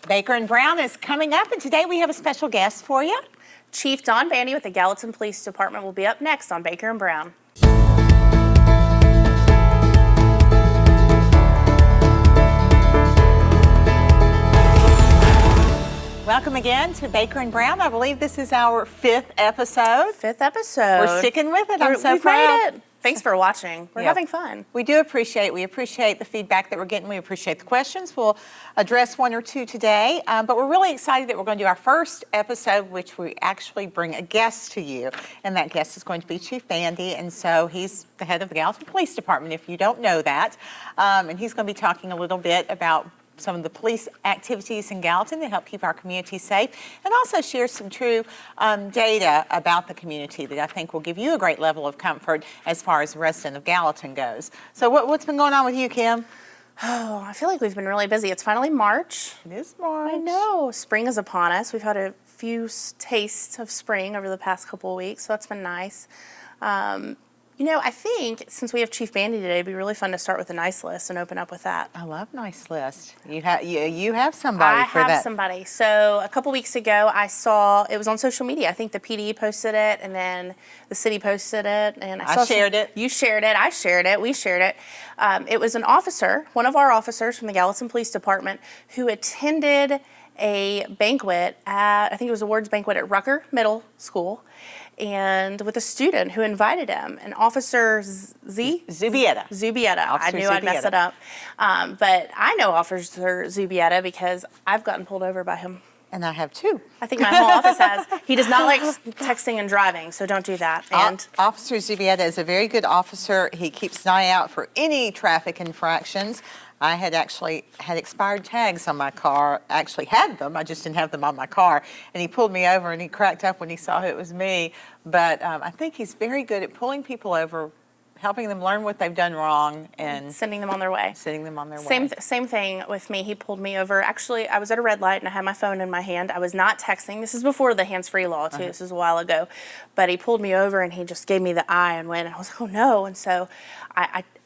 Baker+Brown is coming up, and today we have a special guest for you. Chief Donald Bandy with the Gallatin Police Department will be up next on Baker+Brown. Welcome again to Baker+Brown. I believe this is our fifth episode. We're sticking with it. I'm so we've proud. made it. Thanks for watching. We're having fun. We appreciate the feedback that we're getting. We appreciate the questions. We'll address one or two today, but we're really excited that we're going to do our first episode, which we actually bring a guest to you, and that guest is going to be Chief Bandy, and so he's the head of the Gallatin Police Department, if you don't know that, and he's going to be talking a little bit about some of the police activities in Gallatin to help keep our community safe, and also share some true data about the community that I think will give you a great level of comfort as far as the resident of Gallatin goes. So what's been going on with you, Kim? Oh, I feel like we've been really busy. It's finally March. It is March. I know. Spring is upon us. We've had a few tastes of spring over the past couple of weeks, so that's been nice. I think since we have Chief Bandy today, it'd be really fun to start with a nice list and open up with that. I love nice list. You have somebody for that. I have somebody. So a couple weeks ago, I saw it was on social media. I think the PD posted it, and then the city posted it, and I shared it. You shared it. I shared it. We shared it. It was an officer, one of our officers from the Gallatin Police Department, who attended a banquet at, I think it was a awards banquet at Rucker Middle School, and with a student who invited him, an Officer Zubieta. I knew I'd mess it up. But I know Officer Zubieta because I've gotten pulled over by him. And I have too. I think my whole office has. He does not like texting and driving, so don't do that. And Officer Zubieta is a very good officer. He keeps an eye out for any traffic infractions. I had actually had expired tags on my car. I actually had them. I just didn't have them on my car. And he pulled me over, and he cracked up when he saw it was me. But I think he's very good at pulling people over, helping them learn what they've done wrong, and sending them on their way. Same thing with me. He pulled me over. Actually, I was at a red light, and I had my phone in my hand. I was not texting. This is before the hands-free law, too. This is a while ago. But he pulled me over, and he just gave me the eye and went. And I was like, oh, no. And so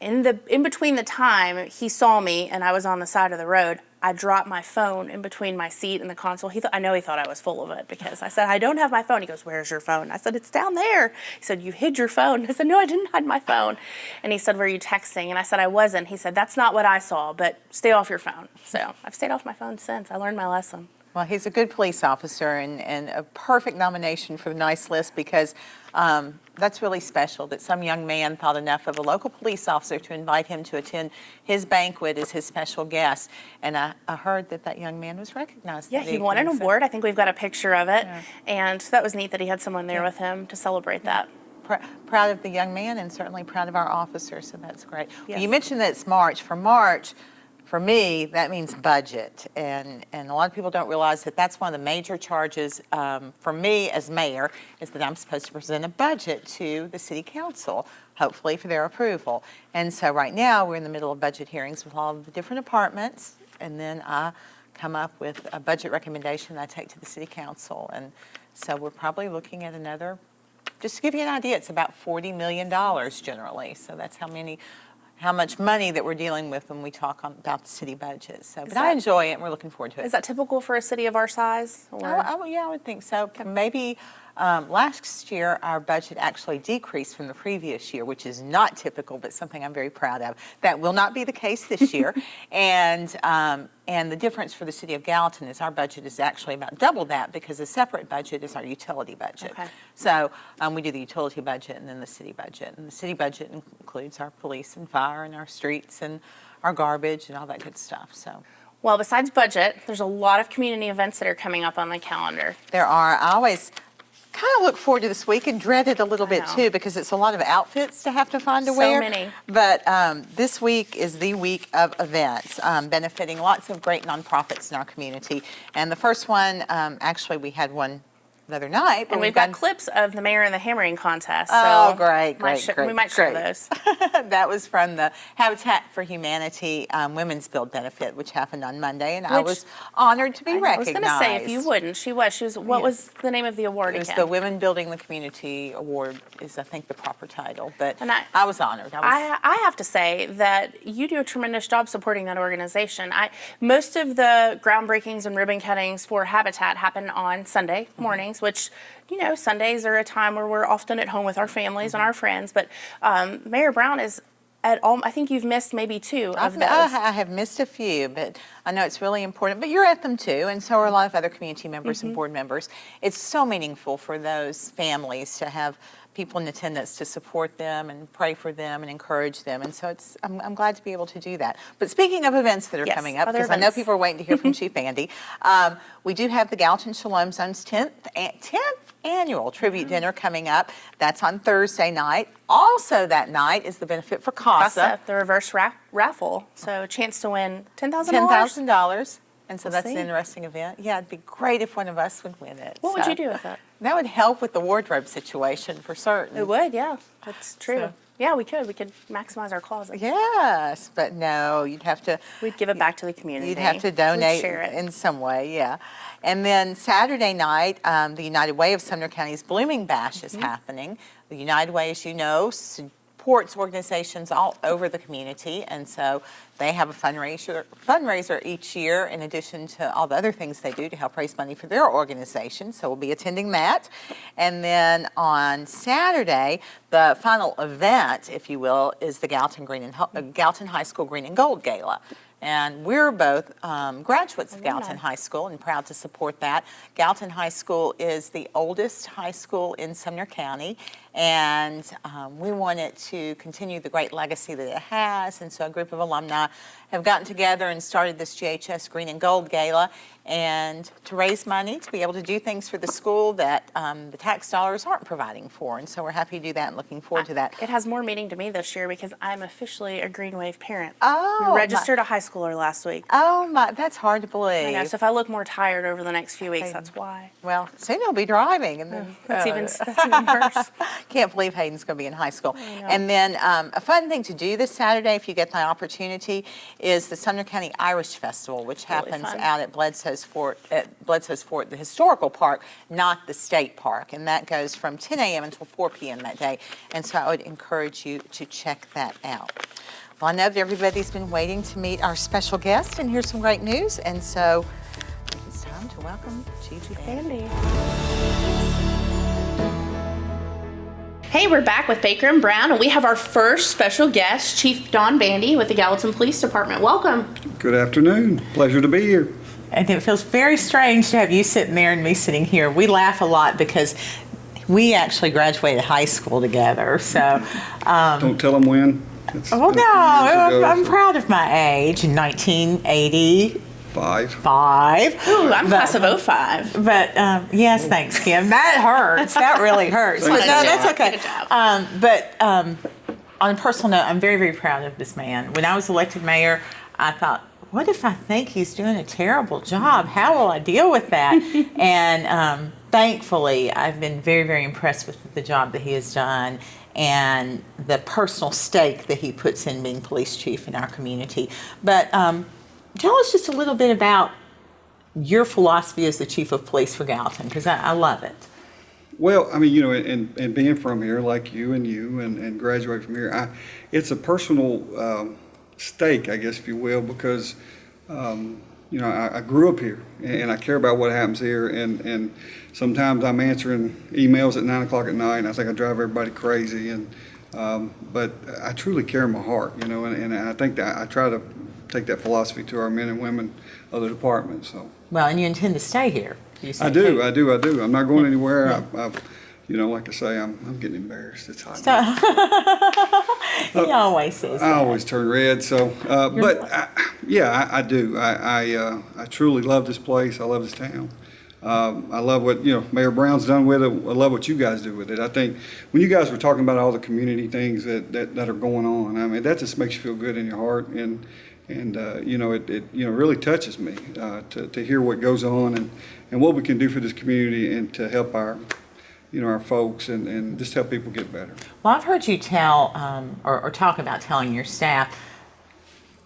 in between the time he saw me and I was on the side of the road, I dropped my phone in between my seat and the console. I know he thought I was full of it because I said, I don't have my phone. He goes, where's your phone? I said, it's down there. He said, you hid your phone. I said, no, I didn't hide my phone. And he said, were you texting? And I said, I wasn't. He said, that's not what I saw, but stay off your phone. So I've stayed off my phone since. I learned my lesson. Well, he's a good police officer and a perfect nomination for the nice list because that's really special that some young man thought enough of a local police officer to invite him to attend his banquet as his special guest. And I heard that young man was recognized. Yeah, he won an award. I think we've got a picture of it. Yeah. And that was neat that he had someone there with him to celebrate that. Proud of the young man and certainly proud of our officer, so that's great. Yes. Well, you mentioned that it's March. For me, that means budget, and a lot of people don't realize that that's one of the major charges for me as mayor is that I'm supposed to present a budget to the city council, hopefully for their approval. And so right now we're in the middle of budget hearings with all of the different departments, and then I come up with a budget recommendation that I take to the city council. And so we're probably looking at another, just to give you an idea, it's about $40 million generally. So that's how much money that we're dealing with when we talk about the city budget. So, but I enjoy it, and we're looking forward to it. Is that typical for a city of our size? Yeah, I would think so. Maybe last year our budget actually decreased from the previous year, which is not typical, but something I'm very proud of. That will not be the case this year. And the difference for the city of Gallatin is our budget is actually about double that because a separate budget is our utility budget. Okay. So we do the utility budget and then the city budget. And the city budget includes our police and fire and our streets and our garbage and all that good stuff. So. Well, besides budget, there's a lot of community events that are coming up on the calendar. There are. I always kind of look forward to this week and dread it a little bit too because it's a lot of outfits to have to find to wear. So many. But this week is the week of events benefiting lots of great nonprofits in our community. And the first one, actually we had one the other night. And we've got clips of the mayor and the hammering contest. Oh, So great. We might share those. That was from the Habitat for Humanity Women's Build Benefit, which happened on Monday, and I was honored to be recognized. I was going to say, if you wouldn't, she was. What was the name of the award again? It was again? the Women Building the Community Award is, I think, the proper title. But I was honored. I have to say that you do a tremendous job supporting that organization. Most of the groundbreakings and ribbon cuttings for Habitat happen on Sunday mornings, which, Sundays are a time where we're often at home with our families and our friends. But Mayor Brown is at all. I think you've missed maybe two of those. I have missed a few, but I know it's really important. But you're at them too, and so are a lot of other community members and board members. It's so meaningful for those families to have people in attendance to support them and pray for them and encourage them. And so I'm glad to be able to do that. But speaking of events that are coming up, because I know people are waiting to hear from Chief Bandy, we do have the Gallatin Shalom Zone's 10th annual tribute dinner coming up. That's on Thursday night. Also that night is the benefit for CASA. The reverse raffle. So a chance to win $10,000. $10,000. And so that's an interesting event. Yeah, it'd be great if one of us would win it. What would you do with that? That would help with the wardrobe situation for certain. It would, yeah. That's true. So, yeah, we could. We could maximize our closets. Yes, but no, you'd have to. We'd give it back to the community. You'd have to donate share it in some way, yeah. And then Saturday night, the United Way of Sumner County's Blooming Bash is happening. The United Way, as you know, supports organizations all over the community, and so they have a fundraiser each year in addition to all the other things they do to help raise money for their organization. So we'll be attending that. And then on Saturday, the final event, if you will, is the Gallatin High School Green and Gold Gala. And we're both graduates of Gallatin High School and proud to support that. Gallatin High School is the oldest high school in Sumner County, and we want it to continue the great legacy that it has. And so a group of alumni have gotten together and started this GHS Green and Gold Gala, and to raise money to be able to do things for the school that the tax dollars aren't providing for. And so we're happy to do that and looking forward to that. It has more meaning to me this year because I'm officially a Green Wave parent. Oh, we registered a high schooler last week. Oh my, that's hard to believe. I know, so if I look more tired over the next few weeks, that's why. Well, soon he'll be driving, and then that's even worse. Can't believe Hayden's going to be in high school. And then a fun thing to do this Saturday, if you get the opportunity, is the Sumner County Irish Festival, which happens out at Bledsoe's Fort, the historical park, not the state park. And that goes from 10 a.m. until 4 p.m. that day. And so I would encourage you to check that out. Well, I know that everybody's been waiting to meet our special guest and hear some great news. And so it's time to welcome Chief Bandy. Hey, we're back with Baker+Brown, and we have our first special guest, Chief Don Bandy with the Gallatin Police Department. Welcome. Good afternoon. Pleasure to be here. And it feels very strange to have you sitting there and me sitting here. We laugh a lot because we actually graduated high school together. So don't tell them when. I'm proud of my age. In 1980. Five. Ooh, I'm class of 05. But yes, thanks, Kim. That hurts. That really hurts. But no, that's okay. But on a personal note, I'm very, very proud of this man. When I was elected mayor, I thought, what if I think he's doing a terrible job? How will I deal with that? And thankfully, I've been very, very impressed with the job that he has done and the personal stake that he puts in being police chief in our community. But tell us just a little bit about your philosophy as the chief of police for Gallatin, because I love it. Well, I mean, and being from here, like you and graduate from here, it's a personal stake, I guess, if you will, because, I grew up here and I care about what happens here. And sometimes I'm answering emails at 9 o'clock at night and I think I drive everybody crazy. But I truly care in my heart, and I think that I try to take that philosophy to our men and women of the department. So. Well, and you intend to stay here. I do. I'm not going anywhere. Like I say, I'm getting embarrassed. It's hot. He always says that. I always turn red. So, I do. I truly love this place. I love this town. I love what Mayor Brown's done with it. I love what you guys do with it. I think when you guys were talking about all the community things that are going on, I mean, that just makes you feel good in your heart. And you know, it you know, really touches me to hear what goes on and what we can do for this community and to help our, you know, our folks and just help people get better. Well, I've heard you tell or talk about telling your staff,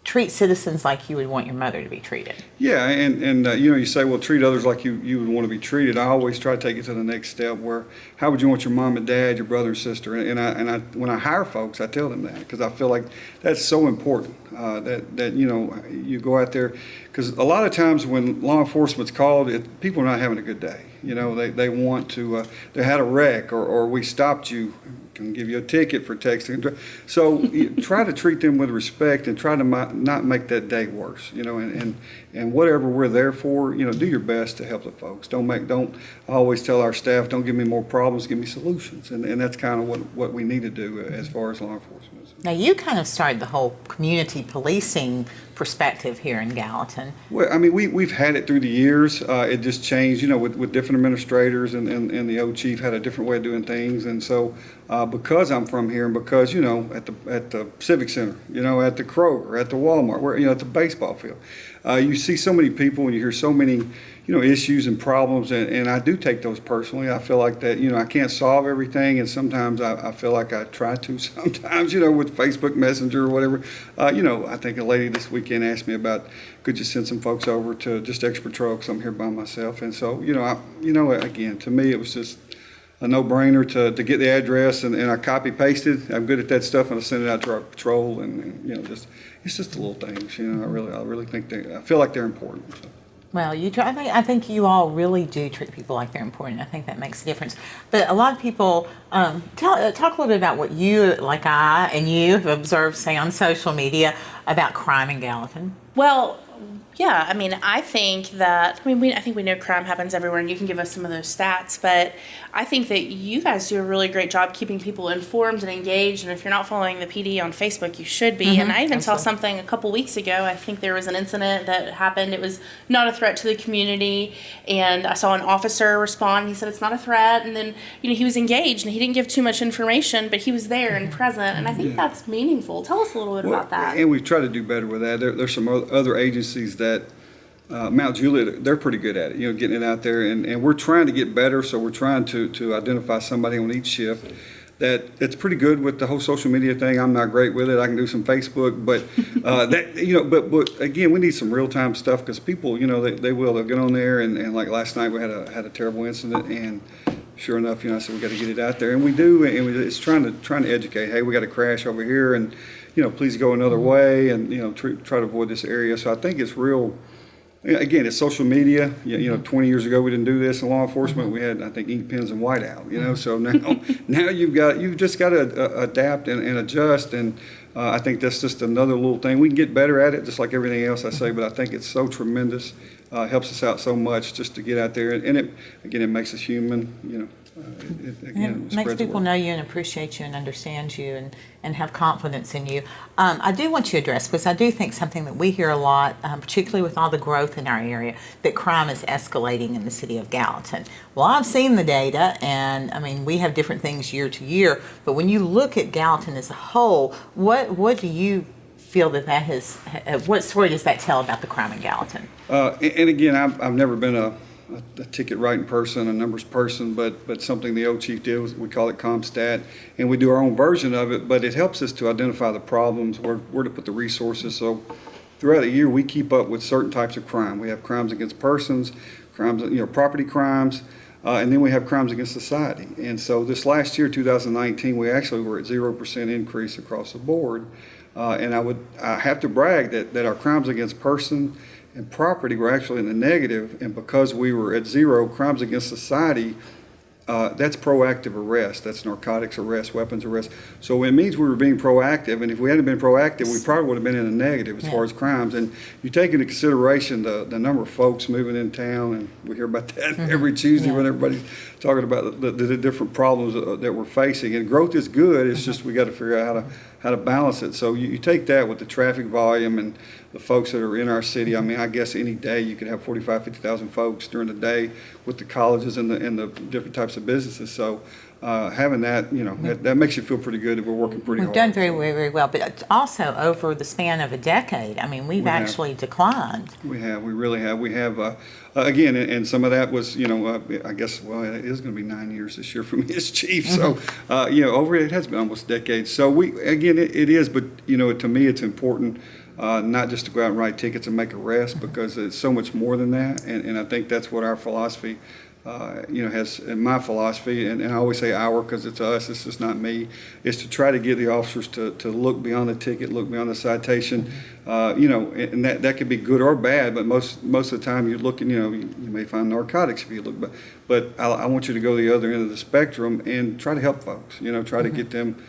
treat citizens like you would want your mother to be treated. Yeah, and you know, you say, well, treat others like you would want to be treated. I always try to take it to the next step where, how would you want your mom and dad, your brother and sister? And I when I hire folks, I tell them that because I feel like that's so important, that you know, you go out there, because a lot of times when law enforcement's called, people are not having a good day. You know, they want to, they had a wreck or we stopped you, can give you a ticket for texting. So you try to treat them with respect and try to not make that day worse, you know, and whatever we're there for, you know, do your best to help the folks. I always tell our staff, don't give me more problems, give me solutions. And that's kind of what we need to do as far as law enforcement. Now, you kind of started the whole community policing perspective here in Gallatin. Well, I mean, we've had it through the years. It just changed, you know, with different administrators, and the old chief had a different way of doing things. And so, because I'm from here, and because, you know, at the Civic Center, you know, at the Kroger, at the Walmart, where, you know, at the baseball field, you see so many people and you hear so many, you know, issues and problems, and I do take those personally. I feel like that, you know, I can't solve everything, and sometimes I feel like I try to sometimes, you know, with Facebook Messenger or whatever. You know, I think a lady this weekend asked me about, could you send some folks over to just Extra Patrol because I'm here by myself. And so, you know, again, to me, it was just a no-brainer to get the address, and I copy-pasted. I'm good at that stuff, and I send it out to our patrol, and you know, it's just the little things, you know. I really think I feel like they're important. So. Well, I think you all really do treat people like they're important. I think that makes a difference. But a lot of people, talk a little bit about what you, like I and you, have observed, say, on social media about crime in Gallatin. Well, yeah, I mean, I think we know crime happens everywhere, and you can give us some of those stats, but I think that you guys do a really great job keeping people informed and engaged, and if you're not following the PD on Facebook, you should be. And I even saw something a couple weeks ago. I think there was an incident that happened. It was not a threat to the community, and I saw an officer respond. He said it's not a threat, and then, you know, he was engaged, and he didn't give too much information, but he was there and present, and I think that's meaningful. Tell us a little bit about that. And we've tried to do better with that. There's some other agencies that Mount Juliet, they're pretty good at it, you know, getting it out there, and we're trying to get better, so we're trying to identify somebody on each shift that's pretty good with the whole social media thing. I'm not great with it. I can do some Facebook, but that, you know, but again, we need some real-time stuff, because people, you know, they'll get on there, and like last night we had a terrible incident, and sure enough, you know, I said we got to get it out there, and we do, and it's trying to educate. Hey, we got a crash over here, and you know, please go another way, and you know, try to avoid this area. So I think it's real. Again, it's social media. You know, 20 years ago we didn't do this in law enforcement. We had, I think, ink pens and whiteout. You know, so now you've just got to adapt and adjust. And I think that's just another little thing. We can get better at it, just like everything else I say. But I think it's so tremendous. Helps us out so much just to get out there, and it makes us human. You know. It makes people know you and appreciate you and understand you and have confidence in you. I do want you to address, because I do think something that we hear a lot, particularly with all the growth in our area, that crime is escalating in the city of Gallatin. Well, I've seen the data, and I mean, we have different things year to year, but when you look at Gallatin as a whole, what do you feel that has, what story does that tell about the crime in Gallatin? And again, I've never been a ticket writing person, a numbers person, but something the old chief did was, we call it ComStat, and we do our own version of it, but it helps us to identify the problems, where to put the resources. So throughout the year, we keep up with certain types of crime. We have crimes against persons, crimes, you know, property crimes, and then we have crimes against society. And so this last year, 2019, we actually were at 0% increase across the board. And I have to brag that our crimes against person and property were actually in the negative, and because we were at 0 crimes against society, that's proactive arrest, that's narcotics arrest, weapons arrest. So it means we were being proactive, and if we hadn't been proactive, we probably would have been in the negative as far as crimes. And you take into consideration the number of folks moving in town, and we hear about that every Tuesday when everybody's talking about the different problems that we're facing. And growth is good, it's just we got to figure out how to balance it. So you take that with the traffic volume and the folks that are in our city. I mean, I guess any day you could have 45,000, 50,000 folks during the day with the colleges and the different types of businesses. So having that, that makes you feel pretty good that we're working pretty We've hard. done very, very, very well, but also over the span of a decade, I mean, we've We have. actually declined. We really have. We have, again, and some of that was, I guess, well, it is going to be 9 years this year for me as chief. So, over it has been almost decades. So it is, but, to me, it's important not just to go out and write tickets and make arrests, because it's so much more than that. And I think that's what our philosophy has, in my philosophy, and I always say our because it's us, it's just not me, is to try to get the officers to look beyond the ticket, look beyond the citation, and that could be good or bad, but most of the time you're looking, you may find narcotics if you look, but I want you to go to the other end of the spectrum and try to help folks, try to get them,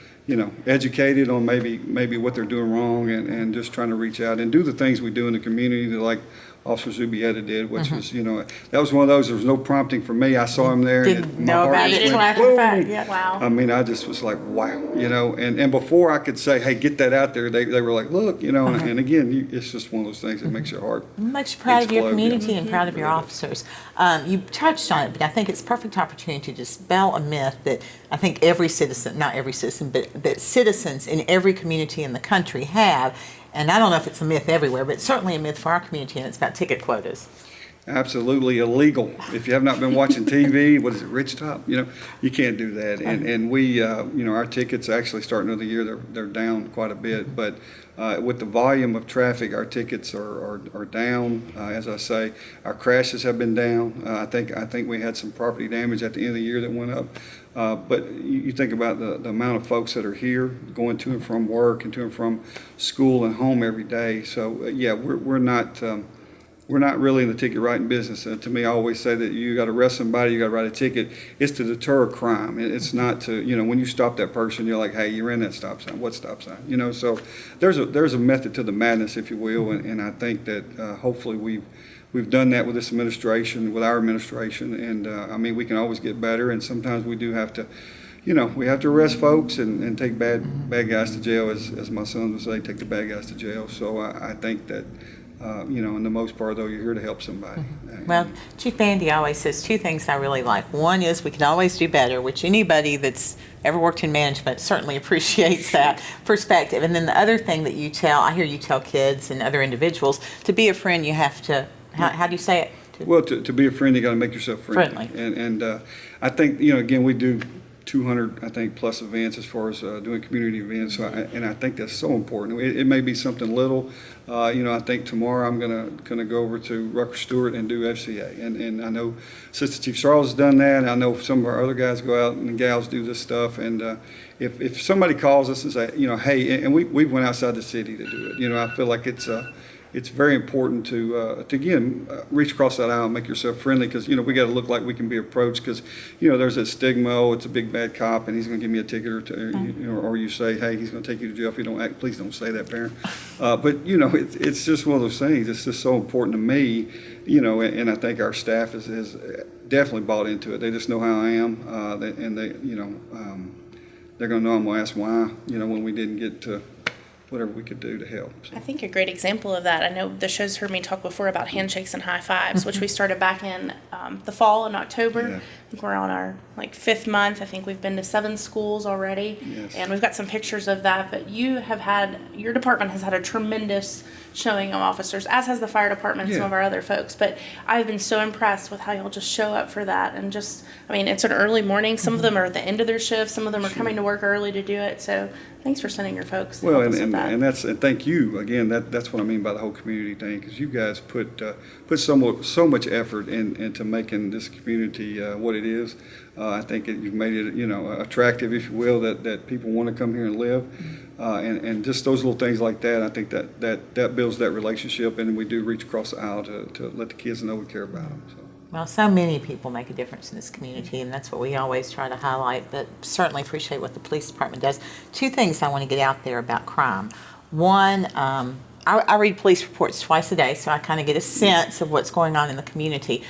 educated on maybe what they're doing wrong, and just trying to reach out and do the things we do in the community, like Officer Zubietta did, which was, that was one of those, there was no prompting for me. I saw him there. Didn't know about it till after the fact. Yeah. Wow. I mean, I just was like, wow, and before I could say, hey, get that out there, they were like, look, and again, it's just one of those things that makes your heart Makes you proud of your explode, community and proud of your officers. You touched on it, but I think it's a perfect opportunity to dispel a myth that I think every citizen, not every citizen, but that citizens in every community in the country have. And I don't know if it's a myth everywhere, but it's certainly a myth for our community, and it's about ticket quotas. Absolutely illegal. If you have not been watching TV, what is it, Rich Top? You can't do that. And we, our tickets actually starting of the year, they're down quite a bit. But with the volume of traffic, our tickets are down. As I say, our crashes have been down. I think we had some property damage at the end of the year that went up. But you think about the amount of folks that are here going to and from work and to and from school and home every day. So we're not really in the ticket writing business. To me, I always say that you got to arrest somebody, you got to write a ticket. It's to deter crime. It's not to, when you stop that person, you're like, hey, you're in that stop sign. What stop sign? So there's a method to the madness, if you will, and I think that hopefully we've done that with this administration, with our administration, and we can always get better, and sometimes we do have to, we have to arrest folks and take bad guys to jail, as my son would say, take the bad guys to jail. So I think that, in the most part, though, you're here to help somebody. Well, Chief Bandy always says two things I really like. One is we can always do better, which anybody that's ever worked in management certainly appreciates that perspective. And then the other thing that I hear you tell kids and other individuals, to be a friend, you have to, how do you say it? Well, to be a friend, you got to make yourself friendly. And I think, again, we do 200, I think, plus events as far as doing community events. So I think that's so important. It may be something little. I think tomorrow I'm gonna go over to Rucker Stewart and do FCA. And I know Assistant Chief Charles has done that. And I know some of our other guys go out and gals do this stuff. And if somebody calls us and say, hey, and we went outside the city to do it. I feel like it's very important to again, reach across that aisle and make yourself friendly, because, we got to look like we can be approached, because, there's that stigma, oh, it's a big bad cop and he's going to give me a ticket or two, or you say, hey, he's going to take you to jail if you don't act. Please don't say that, parent. But, it's just one of those things. It's just so important to me, and I think our staff has definitely bought into it. They just know how I am, and they, they're going to know I'm going to ask why, when we didn't get to whatever we could do to help. So. I think a great example of that, I know the show's heard me talk before about handshakes and high fives, which we started back in the fall in October. Yeah. I think we're on our 5th month. I think we've been to 7 schools already. Yes. And we've got some pictures of that. But your department has had a tremendous showing of officers, as has the fire department and some of our other folks. But I've been so impressed with how y'all just show up for that. And it's an early morning. Some of them are at the end of their shift. Some of them are coming to work early to do it. So thanks for sending your folks. Well, and thank you again. That's what I mean by the whole community thing, because you guys put so much effort into making this community what it is. I think you've made it attractive, if you will, that people want to come here and live, and just those little things like that. I think that builds that relationship, and we do reach across the aisle to let the kids know we care about them. So. Well, so many people make a difference in this community, and that's what we always try to highlight, but certainly appreciate what the police department does. Two things I want to get out there about crime. One, I read police reports twice a day, so I kind of get a sense of what's going on in the community.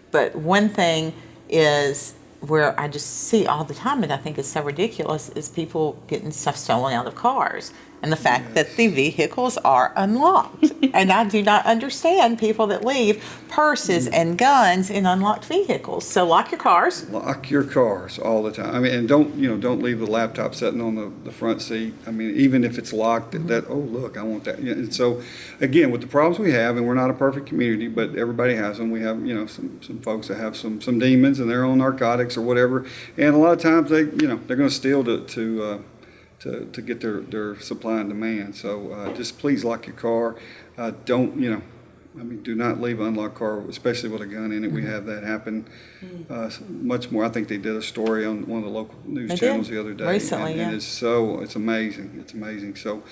But one thing is where I just see all the time, and I think is so ridiculous, is people getting stuff stolen out of cars. and the fact that the vehicles are unlocked. And I do not understand people that leave purses and guns in unlocked vehicles. So lock your cars. Lock your cars all the time. I mean, and don't leave the laptop sitting on the front seat. I mean, even if it's locked, that oh look, I want that. And so, again, with the problems we have, and we're not a perfect community, but everybody has them. We have some folks that have some demons and they're on narcotics or whatever, and a lot of times they're going to steal to get their supply and demand. So just please lock your car. Do not leave an unlocked car, especially with a gun in it. We have that happen much more. I think they did a story on one of the local news channels the other day. Recently, and it's amazing. It's amazing. So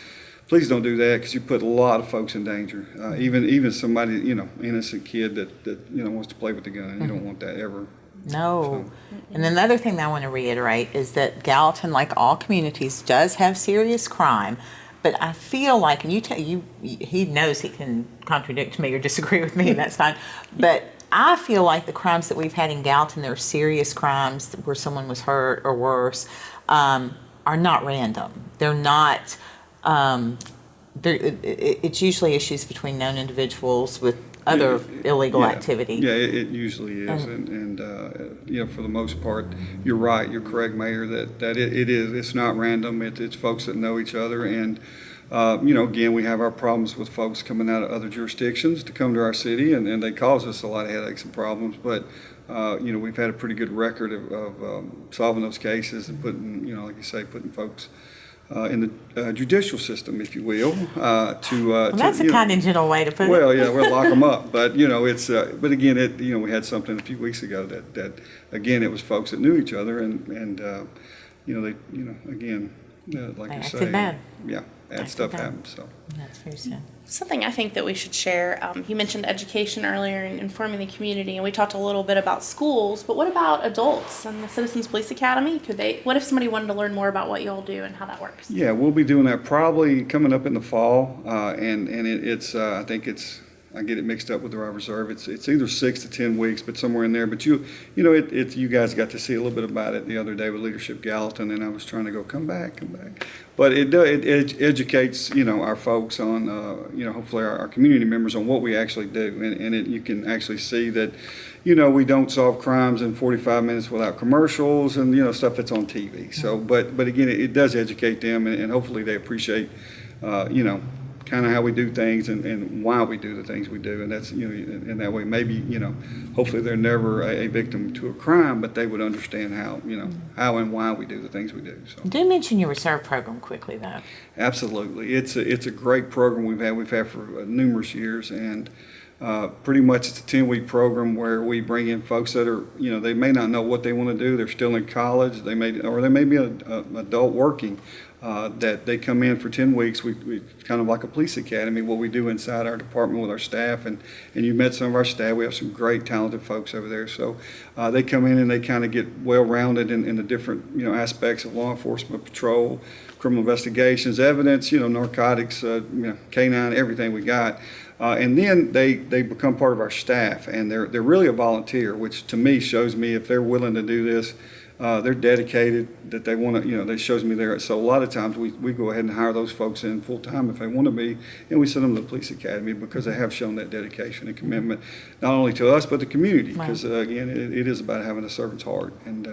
please don't do that, because you put a lot of folks in danger. Even somebody, innocent kid that wants to play with the gun. You don't want that ever. No. And then the other thing that I want to reiterate is that Gallatin, like all communities, does have serious crime. But I feel like, and he knows he can contradict me or disagree with me, and that's fine. But I feel like the crimes that we've had in Gallatin, they're serious crimes where someone was hurt or worse, are not random. They're not. It's usually issues between known individuals with other illegal activity. Yeah, it usually is, and for the most part, you're right. You're correct, Mayor. That it is. It's not random. It's folks that know each other, and again, we have our problems with folks coming out of other jurisdictions to come to our city, and they cause us a lot of headaches and problems. But we've had a pretty good record of solving those cases and putting, like you say, putting folks in the judicial system, if you will. That's a kind of gentle way to put it. Well, yeah, we'll lock them up. But it's. But again, we had something a few weeks ago that again, it was folks that knew each other, and they again, like you say, bad. Yeah, bad stuff happens. So that's very sad. Something I think that we should share, you mentioned education earlier and informing the community, and we talked a little bit about schools, but what about adults and the Citizens Police Academy? What if somebody wanted to learn more about what you all do and how that works? Yeah, we'll be doing that probably coming up in the fall, and it's I think I get it mixed up with the Rob Reserve. It's either 6 to 10 weeks, but somewhere in there. But you guys got to see a little bit about it the other day with Leadership Gallatin, and I was trying to go, come back. But it educates our folks on hopefully our community members on what we actually do, and you can actually see that we don't solve crimes in 45 minutes without commercials and stuff that's on TV. So but again, it does educate them, and hopefully they appreciate kind of how we do things and why we do the things we do, and that's in that way maybe hopefully they're never a victim to a crime, but they would understand how how and why we do the things we do. So do mention your reserve program quickly, though. Absolutely, it's a great program we've had for numerous years, and pretty much it's a 10-week program where we bring in folks that are they may not know what they want to do. They're still in college. They may be an adult working. That they come in for 10 weeks. We kind of like a police academy, what we do inside our department with our staff, and you met some of our staff. We have some great talented folks over there. So they come in and they kind of get well-rounded in the different aspects of law enforcement, patrol, criminal investigations, evidence, narcotics, canine, everything we got. And then they become part of our staff, and they're really a volunteer, which to me shows me if they're willing to do this. They're dedicated, that they want to, that shows me there. So a lot of times we go ahead and hire those folks in full time if they want to be, and we send them to the police academy because they have shown that dedication and commitment, not only to us but the community. Because again, it is about having a servant's heart, and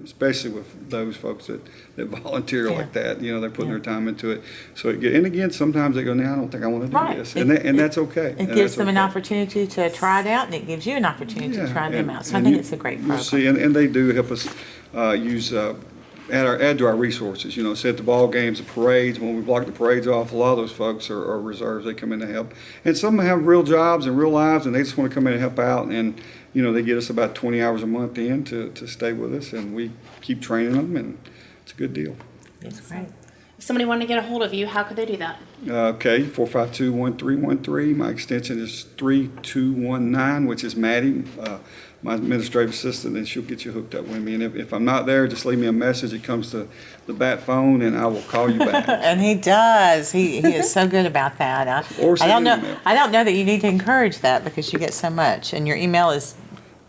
especially with those folks that volunteer like that. They're putting their time into it. So and again, sometimes they go, "Now I don't think I want to do this," and that's okay. It gives them an opportunity to try it out, and it gives you an opportunity to try them out. So I think it's a great program. You see, and they do help us. Add to our resources, say at the ball games, the parades, when we block the parades off, a lot of those folks are reserves. They come in to help, and some have real jobs and real lives, and they just want to come in and help out, and they get us about 20 hours a month in to stay with us, and we keep training them, and it's a good deal. That's great. If somebody wanted to get a hold of you, how could they do that? Okay, 452-1313. My extension is 3219, which is Maddie, my administrative assistant, and she'll get you hooked up with me. And if I'm not there, just leave me a message. It comes to the bat phone, and I will call you back. And he does. He is so good about that. I don't know that you need to encourage that because you get so much. And your email is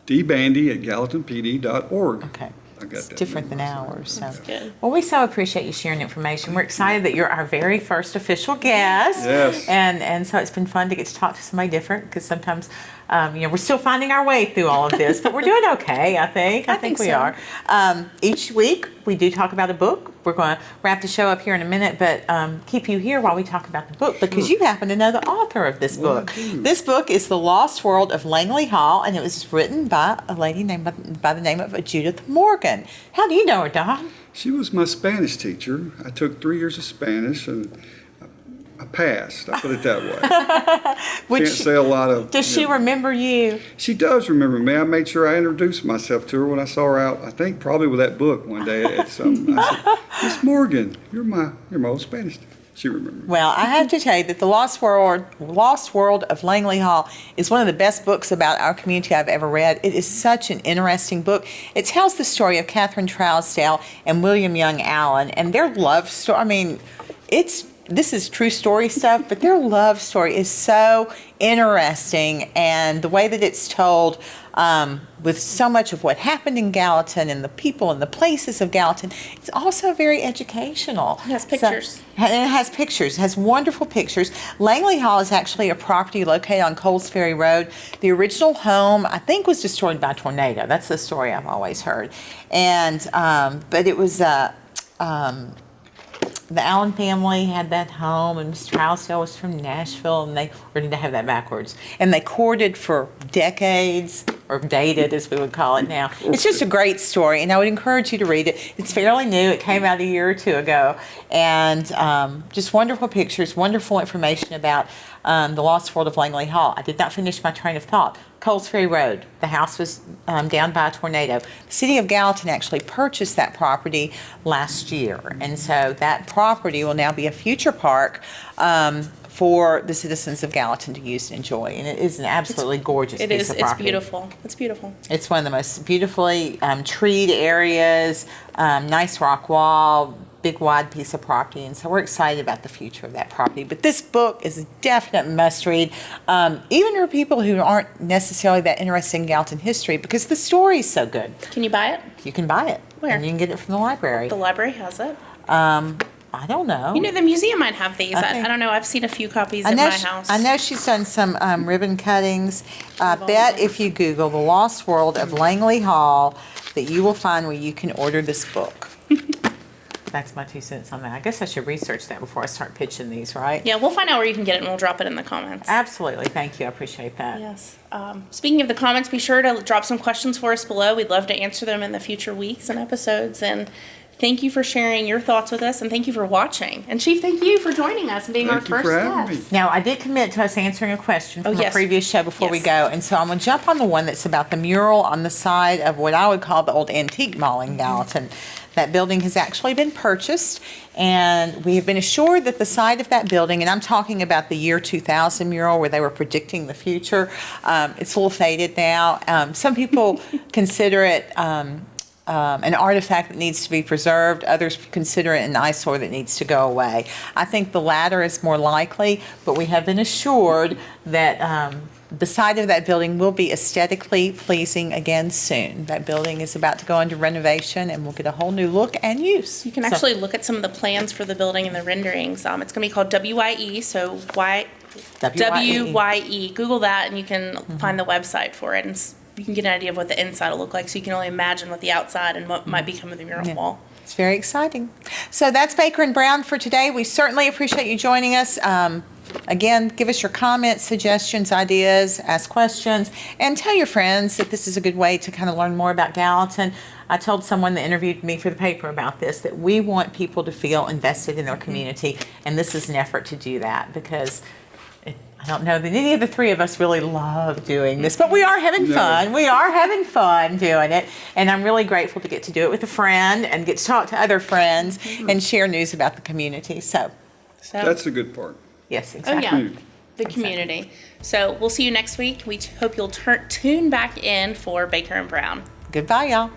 dbandy@gallatinpd.org. Okay. I got that. different than memorized. ours. So. That's good. Well, we so appreciate you sharing information. We're excited that you're our very first official guest. Yes. And so it's been fun to get to talk to somebody different because sometimes, we're still finding our way through all of this, but we're doing okay, I think. I think we so. are. Each week we do talk about a book. We're going to wrap the show up here in a minute, but keep you here while we talk about the book because you happen to know the author of this book. This book is The Lost World of Langley Hall, and it was written by a lady named by the name of Judith Morgan. How do you know her, Don? She was my Spanish teacher. I took 3 years of Spanish, and I passed. I put it that way. Can't say a lot of. Does she remember you? She does remember me. I made sure I introduced myself to her when I saw her out. I think probably with that book one day at some. I said, "Miss Morgan, you're my old Spanish teacher." She remembered. Well, I have to tell you that The Lost World of Langley Hall is one of the best books about our community I've ever read. It is such an interesting book. It tells the story of Catherine Trousdale and William Young Allen and their love story. I mean, this is true story stuff, but their love story is so interesting, and the way that it's told with so much of what happened in Gallatin and the people and the places of Gallatin, it's also very educational. It has pictures. And it has pictures. It has wonderful pictures. Langley Hall is actually a property located on Coles Ferry Road. The original home, I think, was destroyed by a tornado. That's the story I've always heard. And but it was the Allen family had that home, and Mr. Trousdale was from Nashville, and they did have that backwards. And they courted for decades, or dated as we would call it now. It's just a great story, and I would encourage you to read it. It's fairly new. It came out a year or two ago, and just wonderful pictures, wonderful information about the Lost World of Langley Hall. I did not finish my train of thought. Coles Ferry Road. The house was down by a tornado. The city of Gallatin actually purchased that property last year, and so that property will now be a future park for the citizens of Gallatin to use and enjoy. And it is an absolutely gorgeous piece of property. It's beautiful. It's beautiful. It's one of the most beautifully treed areas, nice rock wall, big wide piece of property, and so we're excited about the future of that property. But this book is a definite must read, even for people who aren't necessarily that interested in Gallatin history, because the story is so good. Can you buy it? You can buy it. Where? And you can get it from the library. The library has it. I don't know. You know, the museum might have these. I I don't know. I've seen a few copies in my house. I know she's done some ribbon cuttings. I bet if you Google The Lost World of Langley Hall that you will find where you can order this book. That's my 2 cents on that. I guess I should research that before I start pitching these, right? Yeah, we'll find out where you can get it, and we'll drop it in the comments. Absolutely. Thank you. I appreciate that. Yes. Speaking of the comments, be sure to drop some questions for us below. We'd love to answer them in the future weeks and episodes. And thank you for sharing your thoughts with us, and thank you for watching. And Chief, thank you for joining us and being our Thank you first for having guest. me. Now, I did commit to us answering a question from a yes. previous show before we Yes. go, and so I'm going to jump on the one that's about the mural on the side of what I would call the old antique mall in Gallatin. That building has actually been purchased, and we have been assured that the side of that building, and I'm talking about the year 2000 mural where they were predicting the future, it's a little faded now. Some people consider it an artifact that needs to be preserved. Others consider it an eyesore that needs to go away. I think the latter is more likely, but we have been assured that the side of that building will be aesthetically pleasing again soon. That building is about to go under renovation, and we'll get a whole new look and use. You can actually look at some of the plans for the building and the renderings. It's going to be called WYE, so WYE. Google that, and you can find the website for it, and you can get an idea of what the inside will look like, so you can only imagine what the outside and what might become of the mural wall. It's very exciting. So that's Baker & Brown for today. We certainly appreciate you joining us. Again, give us your comments, suggestions, ideas, ask questions, and tell your friends that this is a good way to kind of learn more about Gallatin. I told someone that interviewed me for the paper about this, that we want people to feel invested in their community, and this is an effort to do that, because I don't know that any of the three of us really love doing this, but we are having fun. We are having fun doing it, and I'm really grateful to get to do it with a friend and get to talk to other friends and share news about the community. So That's the good part. yes, exactly. Oh, yeah. The community. So we'll see you next week. We hope you'll tune back in for Baker & Brown. Goodbye, y'all.